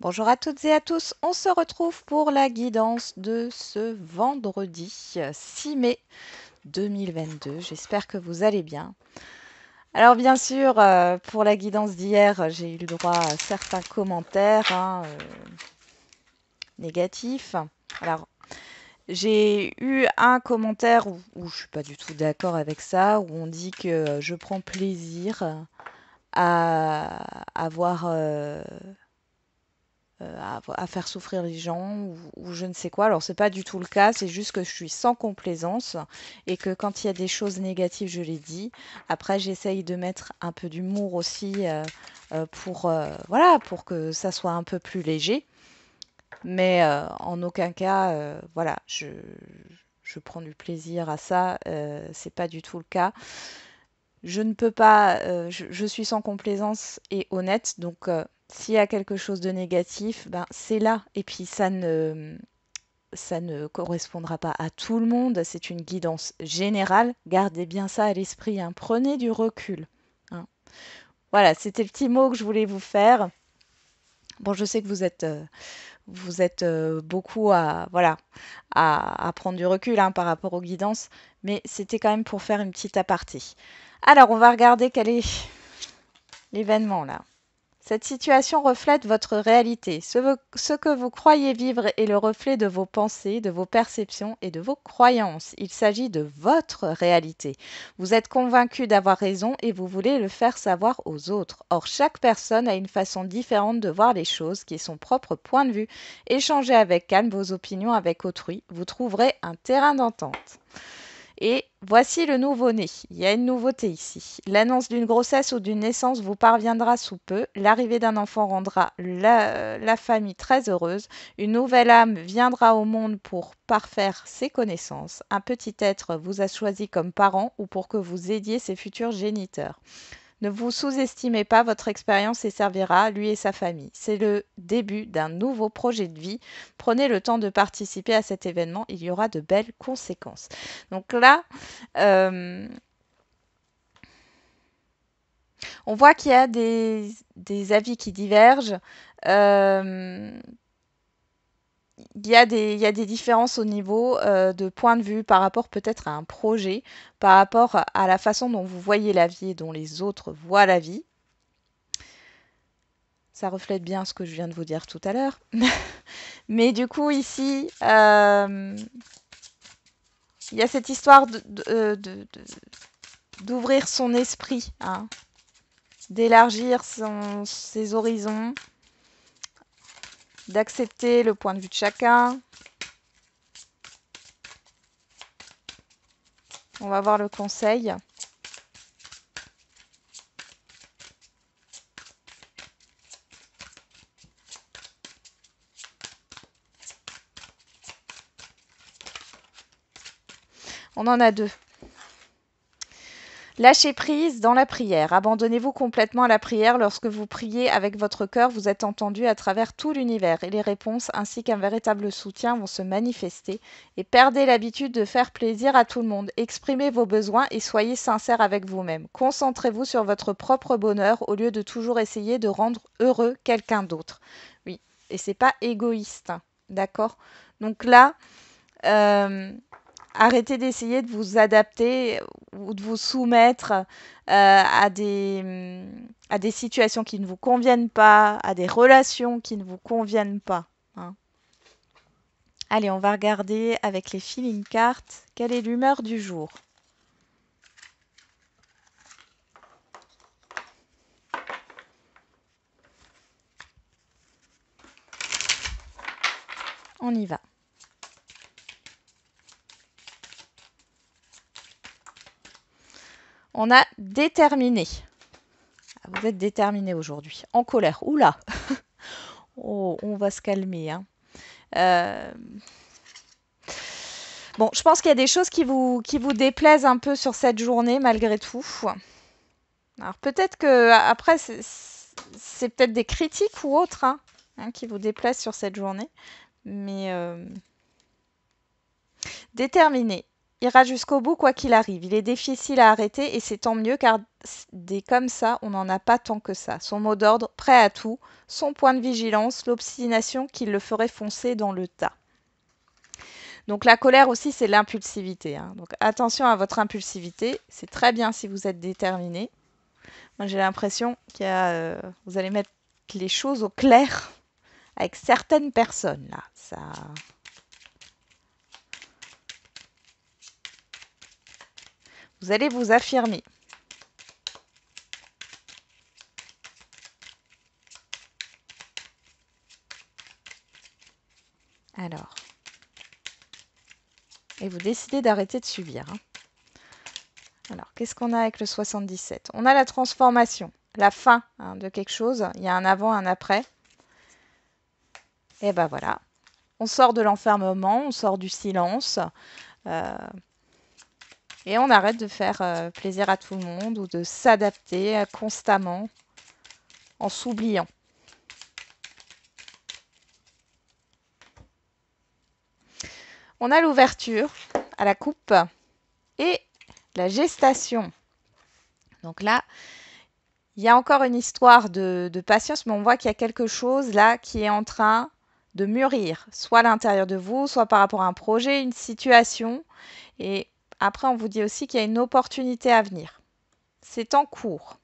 Bonjour à toutes et à tous, on se retrouve pour la guidance de ce vendredi 6 mai 2022. J'espère que vous allez bien. Alors bien sûr, pour la guidance d'hier, j'ai eu le droit à certains commentaires négatifs. Alors j'ai eu un commentaire où je suis pas du tout d'accord avec ça, où on dit que je prends plaisir à voir à faire souffrir les gens ou je ne sais quoi. Alors c'est pas du tout le cas, c'est juste que je suis sans complaisance et que quand il y a des choses négatives, je les dis. Après, j'essaye de mettre un peu d'humour aussi pour voilà, pour que ça soit un peu plus léger. Mais en aucun cas, voilà, je prends du plaisir à ça. C'est pas du tout le cas. Je ne peux pas, je suis sans complaisance et honnête, donc s'il y a quelque chose de négatif, ben c'est là. Et puis ça ne correspondra pas à tout le monde. C'est une guidance générale. Gardez bien ça à l'esprit, hein. Prenez du recul, hein. Voilà, c'était le petit mot que je voulais vous faire. Bon, je sais que vous êtes beaucoup à voilà à prendre du recul hein, par rapport aux guidances, mais c'était quand même pour faire une petite aparté. Alors, on va regarder quel est l'événement là. Cette situation reflète votre réalité. Ce que vous croyez vivre est le reflet de vos pensées, de vos perceptions et de vos croyances. Il s'agit de votre réalité. Vous êtes convaincu d'avoir raison et vous voulez le faire savoir aux autres. Or, chaque personne a une façon différente de voir les choses qui est son propre point de vue. Échangez avec calme vos opinions avec autrui. Vous trouverez un terrain d'entente. Et voici le nouveau-né. Il y a une nouveauté ici. L'annonce d'une grossesse ou d'une naissance vous parviendra sous peu. L'arrivée d'un enfant rendra la famille très heureuse. Une nouvelle âme viendra au monde pour parfaire ses connaissances. Un petit être vous a choisi comme parent ou pour que vous aidiez ses futurs géniteurs. Ne vous sous-estimez pas, votre expérience y servira, lui et sa famille. C'est le début d'un nouveau projet de vie. Prenez le temps de participer à cet événement, il y aura de belles conséquences. Donc là, euh, on voit qu'il y a des avis qui divergent. Euh, il y a des différences au niveau de point de vue par rapport peut-être à un projet, par rapport à la façon dont vous voyez la vie et dont les autres voient la vie. Ça reflète bien ce que je viens de vous dire tout à l'heure. Mais du coup, ici, il y a cette histoire d'ouvrir son esprit, hein, d'élargir ses horizons, d'accepter le point de vue de chacun. On va voir le conseil. On en a deux. Lâchez prise dans la prière. Abandonnez-vous complètement à la prière. Lorsque vous priez avec votre cœur, vous êtes entendu à travers tout l'univers et les réponses ainsi qu'un véritable soutien vont se manifester. Et perdez l'habitude de faire plaisir à tout le monde. Exprimez vos besoins et soyez sincère avec vous-même. Concentrez-vous sur votre propre bonheur au lieu de toujours essayer de rendre heureux quelqu'un d'autre. Oui, et c'est pas égoïste, hein, d'accord? Donc là, euh, arrêtez d'essayer de vous adapter ou de vous soumettre à des situations qui ne vous conviennent pas, à des relations qui ne vous conviennent pas, hein. Allez, on va regarder avec les feeling cards quelle est l'humeur du jour. On y va. On a déterminé. Vous êtes déterminé aujourd'hui. En colère. Oula. Oh, on va se calmer, hein. Euh, Bon, je pense qu'il y a des choses qui vous déplaisent un peu sur cette journée malgré tout. Alors peut-être que après c'est peut-être des critiques ou autres hein, qui vous déplaisent sur cette journée, mais déterminé. ira jusqu'au bout quoi qu'il arrive. Il est difficile à arrêter et c'est tant mieux car des comme ça, on n'en a pas tant que ça. Son mot d'ordre, prêt à tout, son point de vigilance, l'obstination qui le ferait foncer dans le tas. Donc la colère aussi, c'est l'impulsivité, hein. Donc attention à votre impulsivité. C'est très bien si vous êtes déterminé. Moi, j'ai l'impression qu'il y a, vous allez mettre les choses au clair avec certaines personnes là. Ça. Vous allez vous affirmer. Alors. Et vous décidez d'arrêter de subir, hein. Alors, qu'est-ce qu'on a avec le 77? On a la transformation, la fin, hein, de quelque chose. Il y a un avant, un après. Et ben voilà. On sort de l'enfermement, on sort du silence. Et on arrête de faire plaisir à tout le monde ou de s'adapter constamment en s'oubliant. On a l'ouverture à la coupe et la gestation. Donc là, il y a encore une histoire de patience, mais on voit qu'il y a quelque chose là qui est en train de mûrir, soit à l'intérieur de vous, soit par rapport à un projet, une situation. Et après, on vous dit aussi qu'il y a une opportunité à venir. C'est en cours.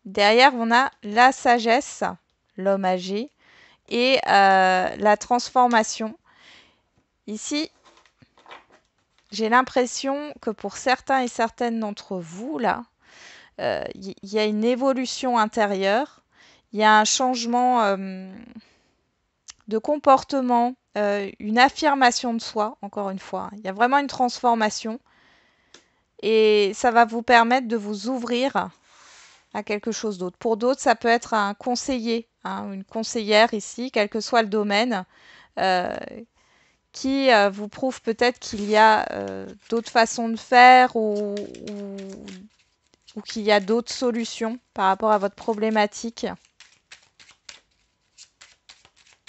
Derrière, on a la sagesse, l'homme âgé, et la transformation. Ici, j'ai l'impression que pour certains et certaines d'entre vous, là, il y a une évolution intérieure, il y a un changement de comportement, une affirmation de soi, encore une fois. Il y a vraiment une transformation et ça va vous permettre de vous ouvrir à quelque chose d'autre. Pour d'autres, ça peut être un conseiller, hein, une conseillère ici, quel que soit le domaine, euh, qui vous prouve peut-être qu'il y a d'autres façons de faire ou qu'il y a d'autres solutions par rapport à votre problématique.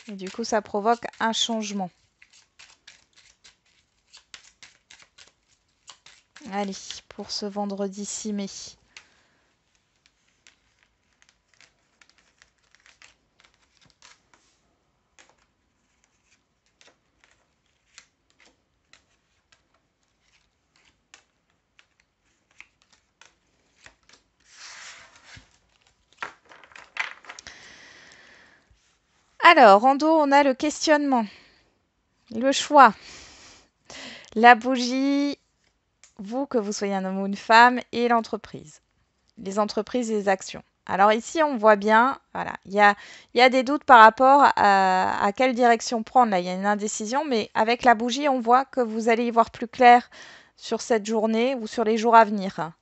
Et du coup, ça provoque un changement. Allez, pour ce vendredi 6 mai. Alors, en dos, on a le questionnement, le choix, la bougie, vous, que vous soyez un homme ou une femme, et l'entreprise. Les entreprises et les actions. Alors ici, on voit bien, voilà, il y a des doutes par rapport à quelle direction prendre. Là, il y a une indécision, mais avec la bougie, on voit que vous allez y voir plus clair sur cette journée ou sur les jours à venir,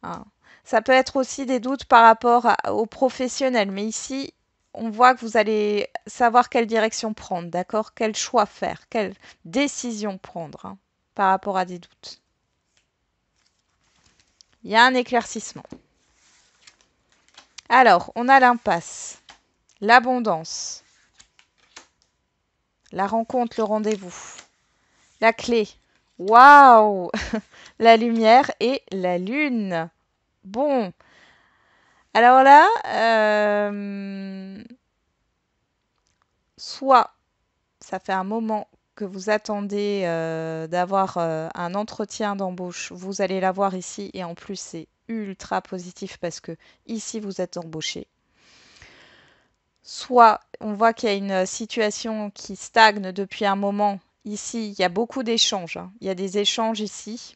hein. Ça peut être aussi des doutes par rapport aux professionnels, mais ici, on voit que vous allez savoir quelle direction prendre, d'accord? Quel choix faire, quelle décision prendre, hein, par rapport à des doutes. Il y a un éclaircissement. Alors, on a l'impasse, l'abondance, la rencontre, le rendez-vous, la clé, waouh, la lumière et la lune. Bon, alors là, soit ça fait un moment que vous attendez d'avoir un entretien d'embauche, vous allez l'avoir ici et en plus c'est ultra positif parce que ici vous êtes embauché. Soit on voit qu'il y a une situation qui stagne depuis un moment. Ici, il y a beaucoup d'échanges, hein. Il y a des échanges ici.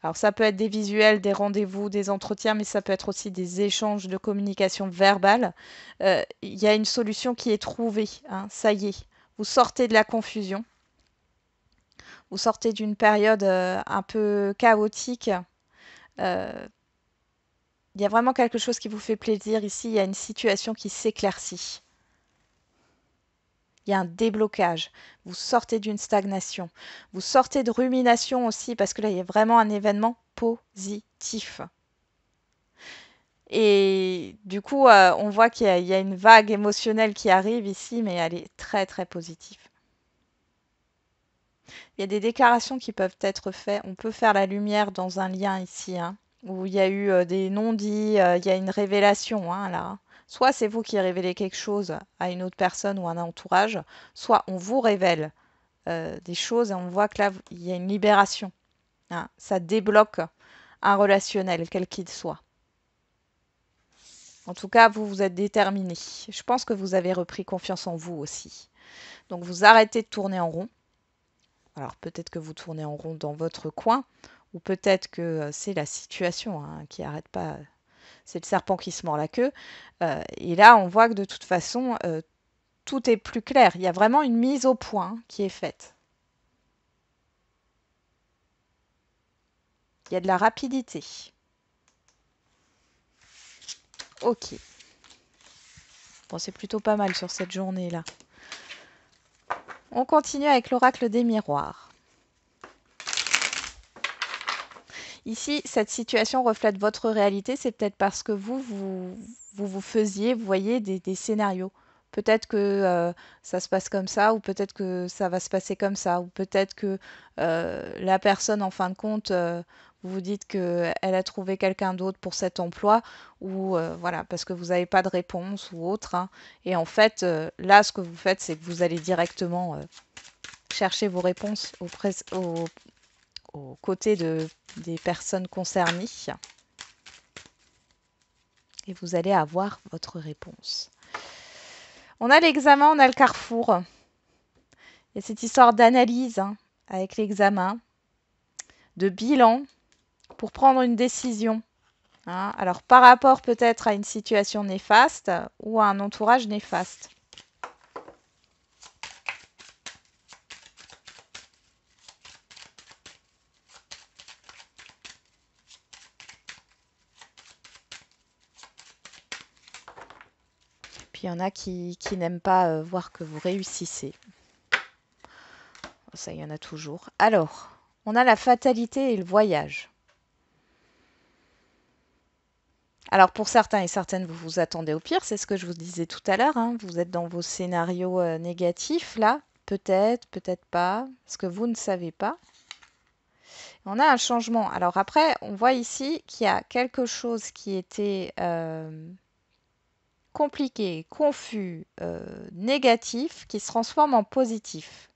Alors ça peut être des visuels, des rendez-vous, des entretiens, mais ça peut être aussi des échanges de communication verbale. Il y a une solution qui est trouvée, hein. Ça y est, vous sortez de la confusion. Vous sortez d'une période un peu chaotique. Euh, il y a vraiment quelque chose qui vous fait plaisir ici. Il y a une situation qui s'éclaircit. Il y a un déblocage. Vous sortez d'une stagnation. Vous sortez de rumination aussi parce que là, il y a vraiment un événement positif. Et du coup, on voit qu'il y a une vague émotionnelle qui arrive ici, mais elle est très, très positive. Il y a des déclarations qui peuvent être faites. On peut faire la lumière dans un lien ici, hein, où il y a eu des non-dits, il y a une révélation, hein, là. Soit c'est vous qui révélez quelque chose à une autre personne ou à un entourage, soit on vous révèle des choses et on voit que là, il y a une libération, hein. Ça débloque un relationnel, quel qu'il soit. En tout cas, vous, vous êtes déterminé. Je pense que vous avez repris confiance en vous aussi. Donc, vous arrêtez de tourner en rond. Alors, peut-être que vous tournez en rond dans votre coin, ou peut-être que c'est la situation, hein, qui n'arrête pas. C'est le serpent qui se mord la queue. Et là, on voit que de toute façon, tout est plus clair. Il y a vraiment une mise au point qui est faite. Il y a de la rapidité. Ok. Bon, c'est plutôt pas mal sur cette journée-là. On continue avec l'oracle des miroirs. Ici, cette situation reflète votre réalité. C'est peut-être parce que vous faisiez, vous voyez, des scénarios. Peut-être que ça se passe comme ça, ou peut-être que ça va se passer comme ça, ou peut-être que la personne, en fin de compte, vous vous dites qu'elle a trouvé quelqu'un d'autre pour cet emploi, ou voilà, parce que vous n'avez pas de réponse ou autre, hein. Et en fait, là, ce que vous faites, c'est que vous allez directement chercher vos réponses aux côtés des personnes concernées et vous allez avoir votre réponse. On a l'examen, on a le carrefour. Il y a cette histoire d'analyse, hein, avec l'examen, de bilan pour prendre une décision, hein. Alors par rapport peut-être à une situation néfaste ou à un entourage néfaste. Puis il y en a qui n'aiment pas voir que vous réussissez. Ça, il y en a toujours. Alors, on a la fatalité et le voyage. Alors pour certains et certaines, vous vous attendez au pire, c'est ce que je vous disais tout à l'heure, hein. Vous êtes dans vos scénarios négatifs, là, peut-être, peut-être pas, ce que vous ne savez pas. On a un changement. Alors après, on voit ici qu'il y a quelque chose qui était compliqué, confus, négatif, qui se transforme en positif.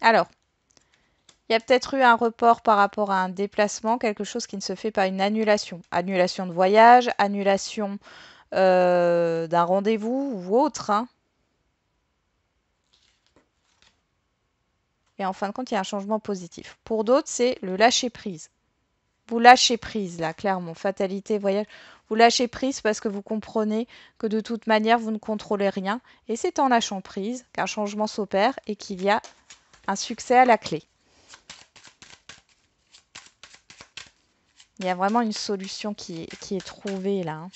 Alors, il y a peut-être eu un report par rapport à un déplacement, quelque chose qui ne se fait pas, une annulation. Annulation de voyage, annulation d'un rendez-vous ou autre, hein. Et en fin de compte, il y a un changement positif. Pour d'autres, c'est le lâcher-prise. Vous lâchez prise, là, clairement. Fatalité, voyage. Vous lâchez prise parce que vous comprenez que de toute manière, vous ne contrôlez rien. Et c'est en lâchant prise qu'un changement s'opère et qu'il y a un succès à la clé. Il y a vraiment une solution qui est trouvée, là, hein.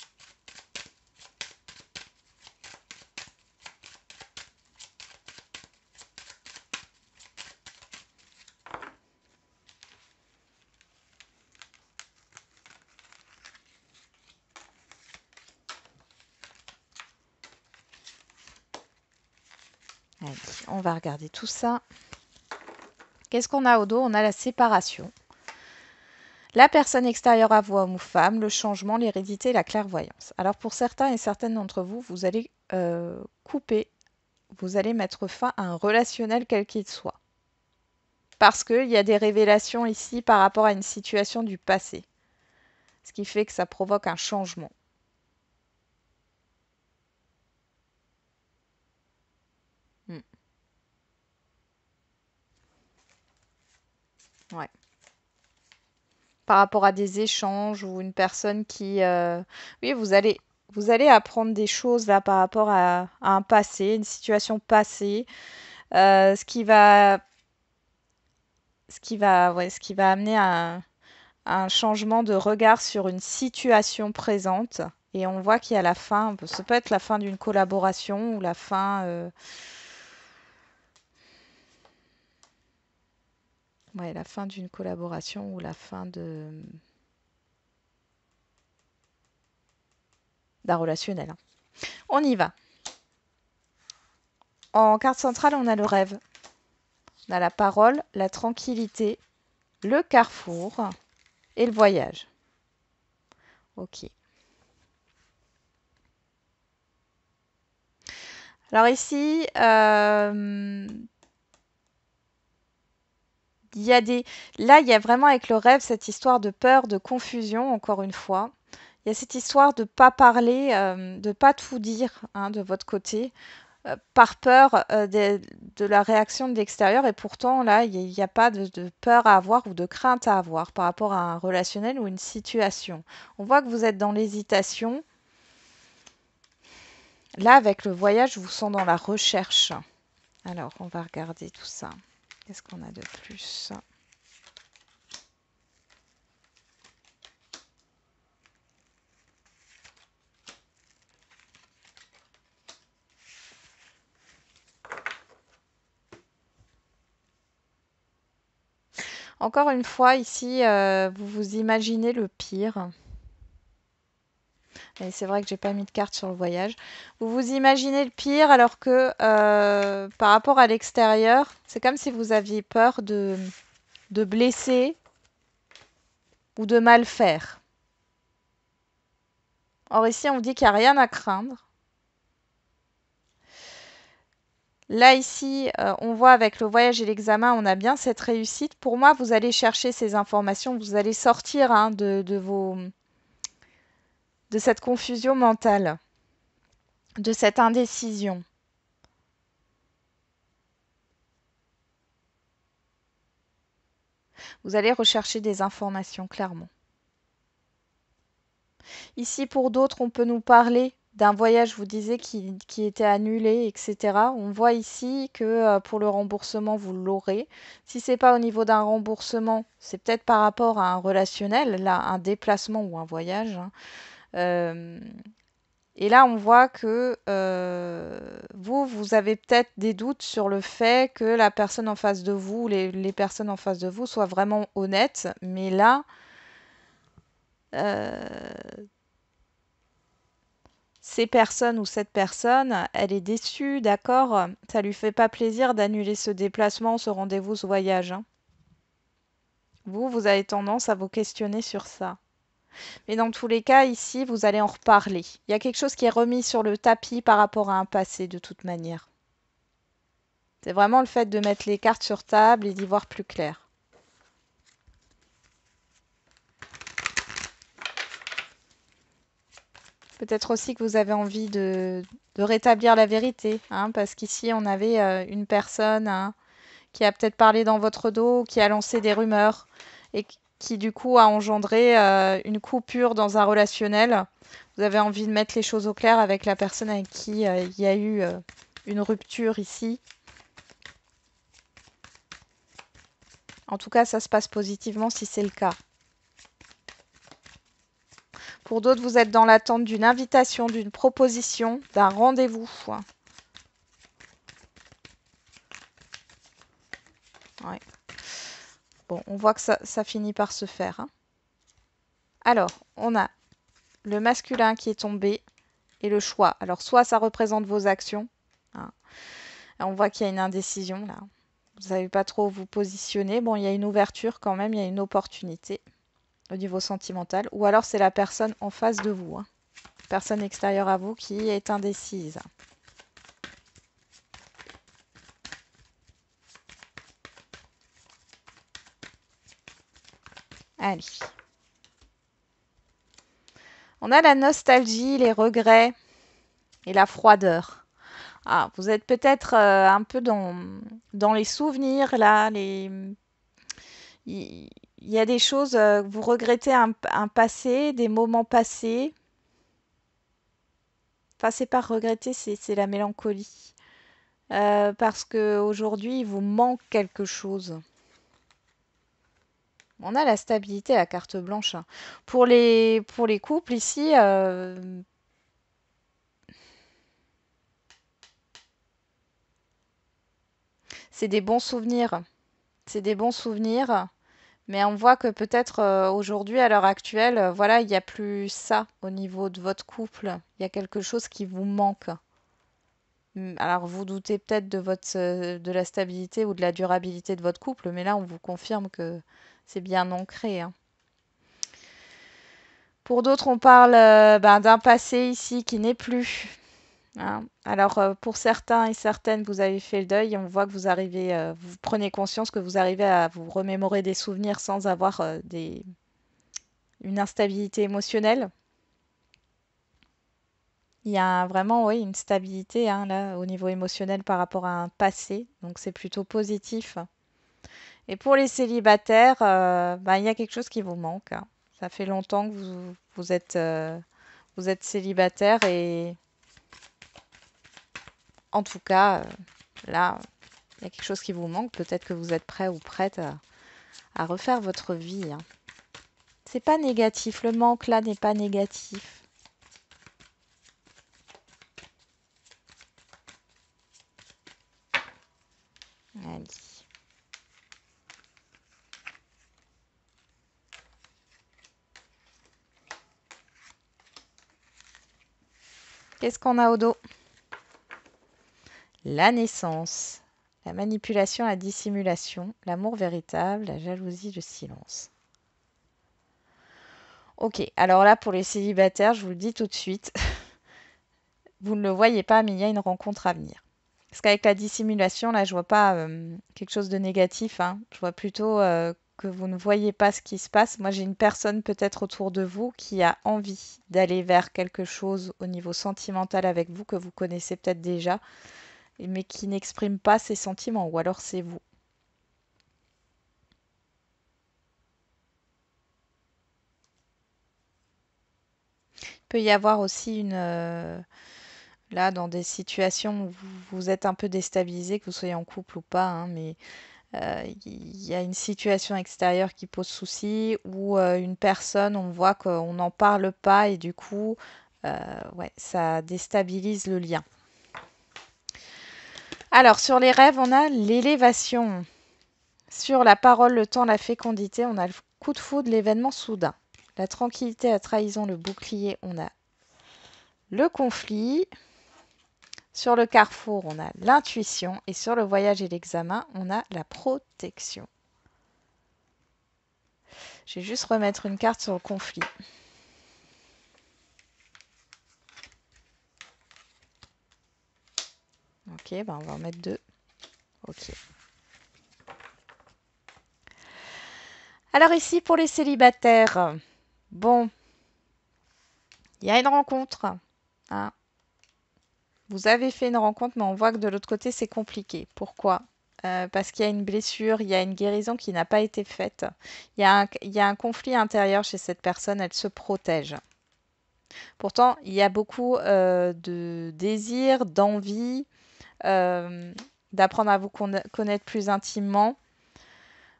Allez, on va regarder tout ça. Qu'est-ce qu'on a au dos? On a la séparation. La personne extérieure à vous, homme ou femme, le changement, l'hérédité, la clairvoyance. Alors pour certains et certaines d'entre vous, vous allez couper, vous allez mettre fin à un relationnel quel qu'il soit. Parce qu'il y a des révélations ici par rapport à une situation du passé. Ce qui fait que ça provoque un changement. Hmm. Ouais. Par rapport à des échanges ou une personne qui... Oui, vous allez apprendre des choses là par rapport à un passé, une situation passée, ce qui va amener un changement de regard sur une situation présente. Et on voit qu'il y a la fin, ça peut être la fin d'une collaboration ou la fin... ouais, la fin d'une collaboration ou la fin d'un relationnel, hein. On y va. En carte centrale, on a le rêve. On a la parole, la tranquillité, le carrefour et le voyage. Ok. Alors ici, il y a là, il y a vraiment avec le rêve cette histoire de peur, de confusion, encore une fois. Il y a cette histoire de pas parler, de pas tout dire hein, de votre côté, par peur de la réaction de l'extérieur. Et pourtant, là, il n'y a pas de peur à avoir ou de crainte à avoir par rapport à un relationnel ou une situation. On voit que vous êtes dans l'hésitation. Là, avec le voyage, je vous sens dans la recherche. Alors, on va regarder tout ça. Qu'est-ce qu'on a de plus? Encore une fois, ici, vous vous imaginez le pire. Et c'est vrai que j'ai pas mis de carte sur le voyage. Vous vous imaginez le pire alors que par rapport à l'extérieur, c'est comme si vous aviez peur de blesser ou de mal faire. Or ici, on vous dit qu'il n'y a rien à craindre. Là, ici, on voit avec le voyage et l'examen, on a bien cette réussite. Pour moi, vous allez chercher ces informations, vous allez sortir hein, de cette confusion mentale, de cette indécision. Vous allez rechercher des informations, clairement. Ici, pour d'autres, on peut nous parler d'un voyage, je vous disais, qui était annulé, etc. On voit ici que pour le remboursement, vous l'aurez. Si ce n'est pas au niveau d'un remboursement, c'est peut-être par rapport à un relationnel, là, un déplacement ou un voyage. Hein. Et là, on voit que vous avez peut-être des doutes sur le fait que la personne en face de vous, les personnes en face de vous soient vraiment honnêtes. Mais là, ces personnes ou cette personne, elle est déçue, d'accord? Ça lui fait pas plaisir d'annuler ce déplacement, ce rendez-vous, ce voyage. Hein. Vous avez tendance à vous questionner sur ça. Mais dans tous les cas, ici, vous allez en reparler. Il y a quelque chose qui est remis sur le tapis par rapport à un passé, de toute manière. C'est vraiment le fait de mettre les cartes sur table et d'y voir plus clair. Peut-être aussi que vous avez envie de rétablir la vérité, hein, parce qu'ici, on avait une personne hein, qui a peut-être parlé dans votre dos, qui a lancé des rumeurs et qui du coup a engendré une coupure dans un relationnel. Vous avez envie de mettre les choses au clair avec la personne avec qui il y a eu une rupture ici. En tout cas, ça se passe positivement si c'est le cas. Pour d'autres, vous êtes dans l'attente d'une invitation, d'une proposition, d'un rendez-vous. Ouais. Bon, on voit que ça finit par se faire. Hein. Alors, on a le masculin qui est tombé et le choix. Alors, soit ça représente vos actions. Hein. On voit qu'il y a une indécision là. Vous ne savez pas trop où vous positionner. Bon, il y a une ouverture quand même, il y a une opportunité au niveau sentimental. Ou alors, c'est la personne en face de vous. Hein. Personne extérieure à vous qui est indécise. Allez. On a la nostalgie, les regrets et la froideur. Ah, vous êtes peut-être un peu dans les souvenirs, là. Il y a des choses, vous regrettez un passé, des moments passés. Enfin, c'est pas regretter, c'est la mélancolie. Parce qu'aujourd'hui, il vous manque quelque chose. On a la stabilité, la carte blanche. Hein. Pour les couples ici, c'est des bons souvenirs. C'est des bons souvenirs. Mais on voit que peut-être aujourd'hui, à l'heure actuelle, voilà, il n'y a plus ça au niveau de votre couple. Il y a quelque chose qui vous manque. Alors, vous doutez peut-être de la stabilité ou de la durabilité de votre couple, mais là, on vous confirme que c'est bien ancré, hein. Pour d'autres, on parle d'un passé ici qui n'est plus, hein. Alors, pour certains et certaines, vous avez fait le deuil et on voit que vous arrivez, vous prenez conscience que vous arrivez à vous remémorer des souvenirs sans avoir une instabilité émotionnelle. Il y a vraiment, oui, une stabilité hein, là, au niveau émotionnel par rapport à un passé, donc c'est plutôt positif. Et pour les célibataires, il y a quelque chose qui vous manque, hein. Ça fait longtemps que vous êtes célibataire et en tout cas, là, il y a quelque chose qui vous manque. Peut-être que vous êtes prêt ou prête à refaire votre vie, hein. C'est pas négatif, le manque là n'est pas négatif. Allez. Qu'est-ce qu'on a au dos? La naissance, la manipulation, la dissimulation, l'amour véritable, la jalousie, le silence. Ok, alors là pour les célibataires, je vous le dis tout de suite, vous ne le voyez pas, mais il y a une rencontre à venir. Parce qu'avec la dissimulation, là, je vois pas quelque chose de négatif, hein. Je vois plutôt que vous ne voyez pas ce qui se passe. Moi, j'ai une personne peut-être autour de vous qui a envie d'aller vers quelque chose au niveau sentimental avec vous que vous connaissez peut-être déjà, mais qui n'exprime pas ses sentiments, ou alors c'est vous. Il peut y avoir aussi là, dans des situations où vous êtes un peu déstabilisé, que vous soyez en couple ou pas, hein, mais il y a une situation extérieure qui pose souci ou une personne, on voit qu'on n'en parle pas et du coup, ouais, ça déstabilise le lien. Alors, sur les rêves, on a l'élévation. Sur la parole, le temps, la fécondité, on a le coup de foudre, l'événement soudain. La tranquillité, la trahison, le bouclier, on a le conflit. Sur le carrefour, on a l'intuition. Et sur le voyage et l'examen, on a la protection. Je vais juste remettre une carte sur le conflit. Ok, on va en mettre deux. Ok. Alors ici, pour les célibataires, bon, il y a une rencontre, hein. Vous avez fait une rencontre, mais on voit que de l'autre côté, c'est compliqué. Pourquoi? Parce qu'il y a une blessure, il y a une guérison qui n'a pas été faite. Il y a un conflit intérieur chez cette personne, elle se protège. Pourtant, il y a beaucoup de désir, d'envie, euh, d'apprendre à vous connaître plus intimement.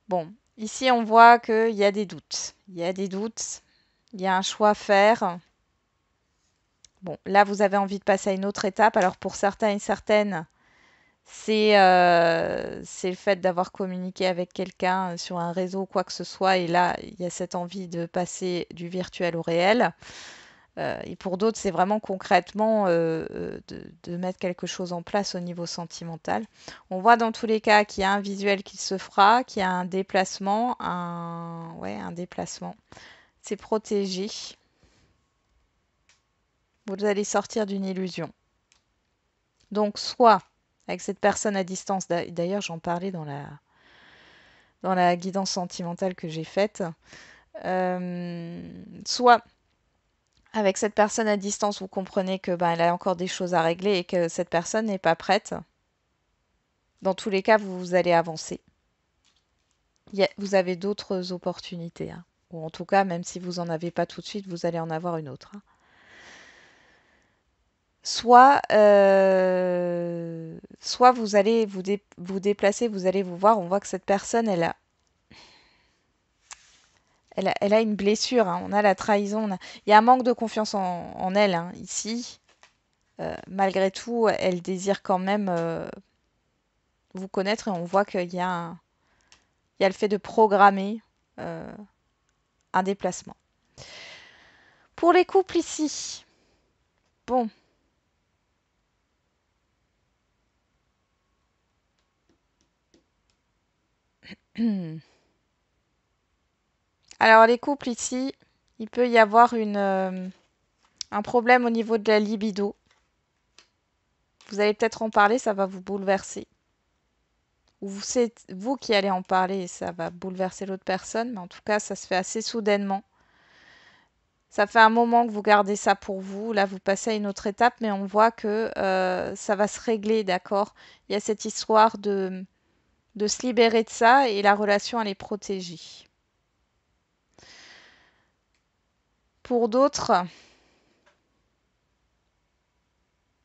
Bon, ici, on voit qu'il y a des doutes. Il y a des doutes, il y a un choix à faire. Bon, là, vous avez envie de passer à une autre étape. Alors, pour certains et certaines, c'est le fait d'avoir communiqué avec quelqu'un sur un réseau ou quoi que ce soit. Et là, il y a cette envie de passer du virtuel au réel. Et pour d'autres, c'est vraiment concrètement de mettre quelque chose en place au niveau sentimental. On voit dans tous les cas qu'il y a un visuel qui se fera, qu'il y a un déplacement, ouais, un déplacement. C'est protégé. Vous allez sortir d'une illusion. Donc, soit avec cette personne à distance, d'ailleurs, j'en parlais dans la guidance sentimentale que j'ai faite, soit avec cette personne à distance, vous comprenez que elle a encore des choses à régler et que cette personne n'est pas prête. Dans tous les cas, vous allez avancer. Vous avez d'autres opportunités, hein. Ou en tout cas, même si vous n'en avez pas tout de suite, vous allez en avoir une autre, hein. Soit vous allez vous déplacer, vous allez vous voir, on voit que cette personne, elle a une blessure, hein. On a la trahison, il y a un manque de confiance en elle, hein, ici. Malgré tout, elle désire quand même vous connaître et on voit il y a le fait de programmer euh, un déplacement. Pour les couples ici, bon, Alors les couples ici, il peut y avoir un problème au niveau de la libido. Vous allez peut-être en parler, ça va vous bouleverser. Ou c'est vous qui allez en parler et ça va bouleverser l'autre personne, mais en tout cas, ça se fait assez soudainement. Ça fait un moment que vous gardez ça pour vous. Là, vous passez à une autre étape, mais on voit que ça va se régler, d'accord? Il y a cette histoire de se libérer de ça et la relation, elle est protégée. Pour d'autres,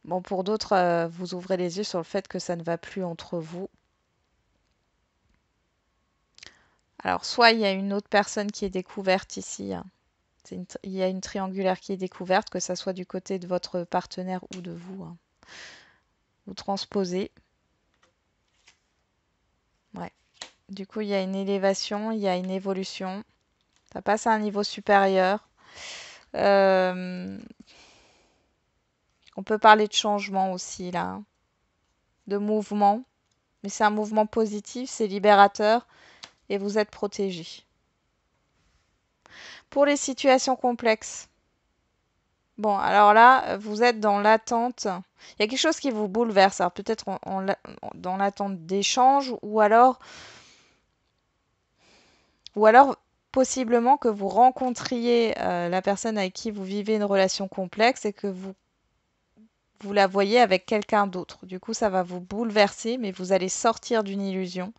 bon, pour d'autres, vous ouvrez les yeux sur le fait que ça ne va plus entre vous. Alors, soit il y a une autre personne qui est découverte ici, hein. Il y a une triangulaire qui est découverte, que ça soit du côté de votre partenaire ou de vous, hein. Vous transposez. Ouais. Du coup, il y a une élévation, il y a une évolution. Ça passe à un niveau supérieur. Euh, on peut parler de changement aussi, là, hein, de mouvement. Mais c'est un mouvement positif, c'est libérateur et vous êtes protégé. Pour les situations complexes, bon, alors là, vous êtes dans l'attente. Il y a quelque chose qui vous bouleverse. Alors peut-être dans l'attente d'échange ou alors possiblement que vous rencontriez la personne avec qui vous vivez une relation complexe et que vous la voyez avec quelqu'un d'autre. Du coup, ça va vous bouleverser, mais vous allez sortir d'une illusion.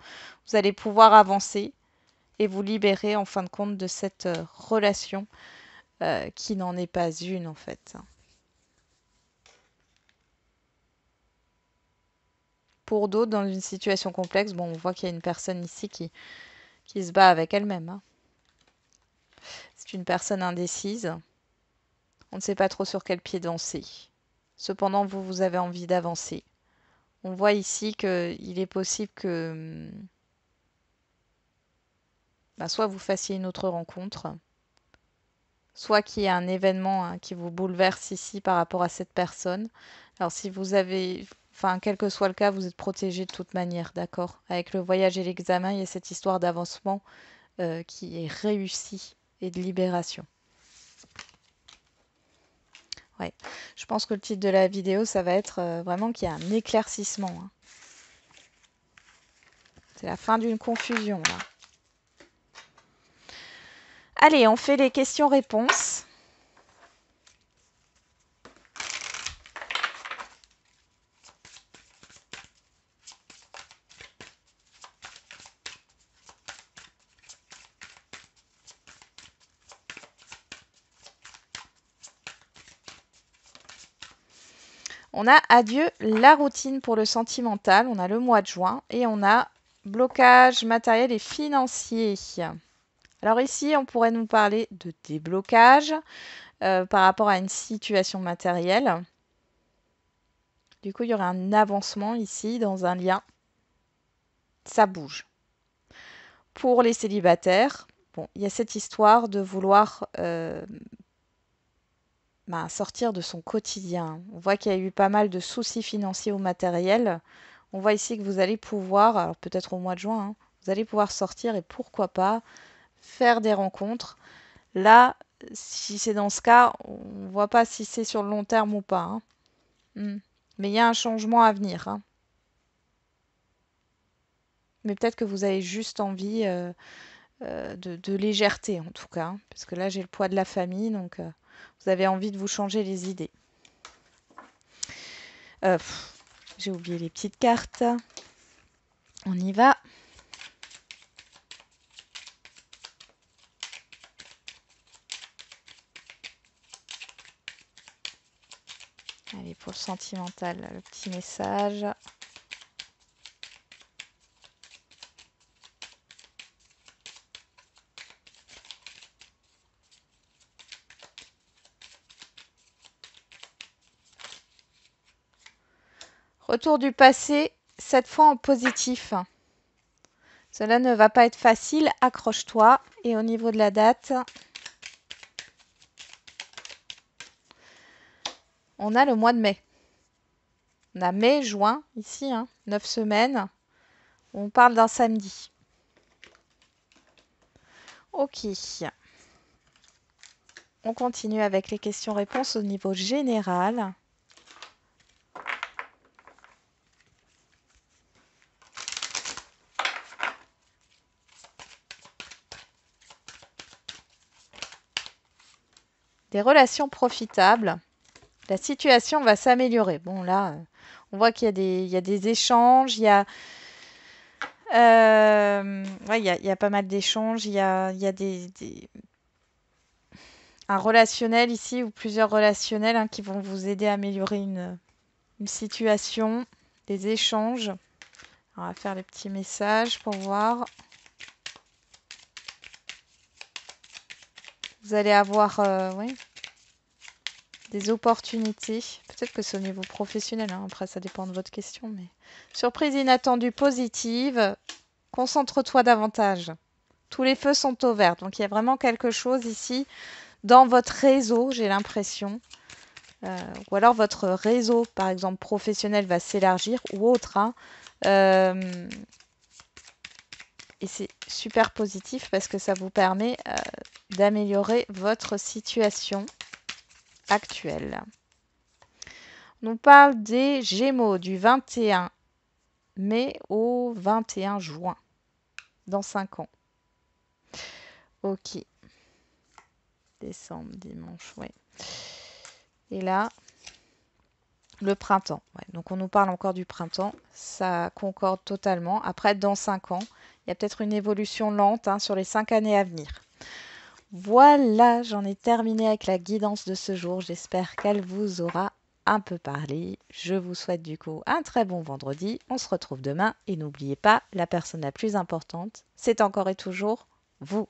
Vous allez pouvoir avancer et vous libérer en fin de compte de cette relation qui n'en est pas une en fait. Pour d'autres, dans une situation complexe, bon, on voit qu'il y a une personne ici qui se bat avec elle-même, hein. C'est une personne indécise. On ne sait pas trop sur quel pied danser. Cependant, vous avez envie d'avancer. On voit ici qu'il est possible que soit vous fassiez une autre rencontre, soit qu'il y ait un événement, hein, qui vous bouleverse ici par rapport à cette personne. Alors si vous avez, enfin quel que soit le cas, vous êtes protégé de toute manière, d'accord? Avec le voyage et l'examen, il y a cette histoire d'avancement qui est réussie et de libération. Ouais. Je pense que le titre de la vidéo, ça va être vraiment qu'il y a un éclaircissement, hein. C'est la fin d'une confusion, là. Allez, on fait les questions-réponses. On a adieu la routine pour le sentimental, on a le mois de juin et on a blocage matériel et financier. Alors ici, on pourrait nous parler de déblocage par rapport à une situation matérielle. Du coup, il y aurait un avancement ici dans un lien. Ça bouge. Pour les célibataires, bon, il y a cette histoire de vouloir sortir de son quotidien. On voit qu'il y a eu pas mal de soucis financiers ou matériels. On voit ici que vous allez pouvoir, alors peut-être au mois de juin, hein, vous allez pouvoir sortir et pourquoi pas faire des rencontres. Là, si c'est dans ce cas, on ne voit pas si c'est sur le long terme ou pas, hein. Mais il y a un changement à venir, hein. Mais peut-être que vous avez juste envie de légèreté, en tout cas, hein, parce que là, j'ai le poids de la famille, donc vous avez envie de vous changer les idées. J'ai oublié les petites cartes. On y va. Allez, pour le sentimental, le petit message. Retour du passé, cette fois en positif. Cela ne va pas être facile, accroche-toi. Et au niveau de la date, on a le mois de mai. On a mai, juin, ici, hein, 9 semaines. On parle d'un samedi. Ok. On continue avec les questions-réponses au niveau général. Des relations profitables. La situation va s'améliorer. Bon, là, on voit qu'il y a des échanges, ouais, il y a pas mal d'échanges, il y a un relationnel ici ou plusieurs relationnels hein, qui vont vous aider à améliorer une situation, des échanges. On va faire les petits messages pour voir. Vous allez avoir oui, des opportunités. Peut-être que c'est au niveau professionnel. Hein. Après, ça dépend de votre question. Mais surprise inattendue positive. Concentre-toi davantage. Tous les feux sont au vert. Donc, il y a vraiment quelque chose ici dans votre réseau, j'ai l'impression. Ou alors, votre réseau, par exemple, professionnel va s'élargir ou autre. Hein. Et c'est super positif parce que ça vous permet d'améliorer votre situation actuelle. On nous parle des Gémeaux du 21 mai au 21 juin, dans 5 ans. Ok. Décembre, dimanche, oui. Et là, le printemps. Ouais, donc on nous parle encore du printemps. Ça concorde totalement. Après, dans 5 ans, il y a peut-être une évolution lente hein, sur les 5 années à venir. Voilà, j'en ai terminé avec la guidance de ce jour. J'espère qu'elle vous aura un peu parlé. Je vous souhaite du coup un très bon vendredi. On se retrouve demain et n'oubliez pas, la personne la plus importante, c'est encore et toujours vous.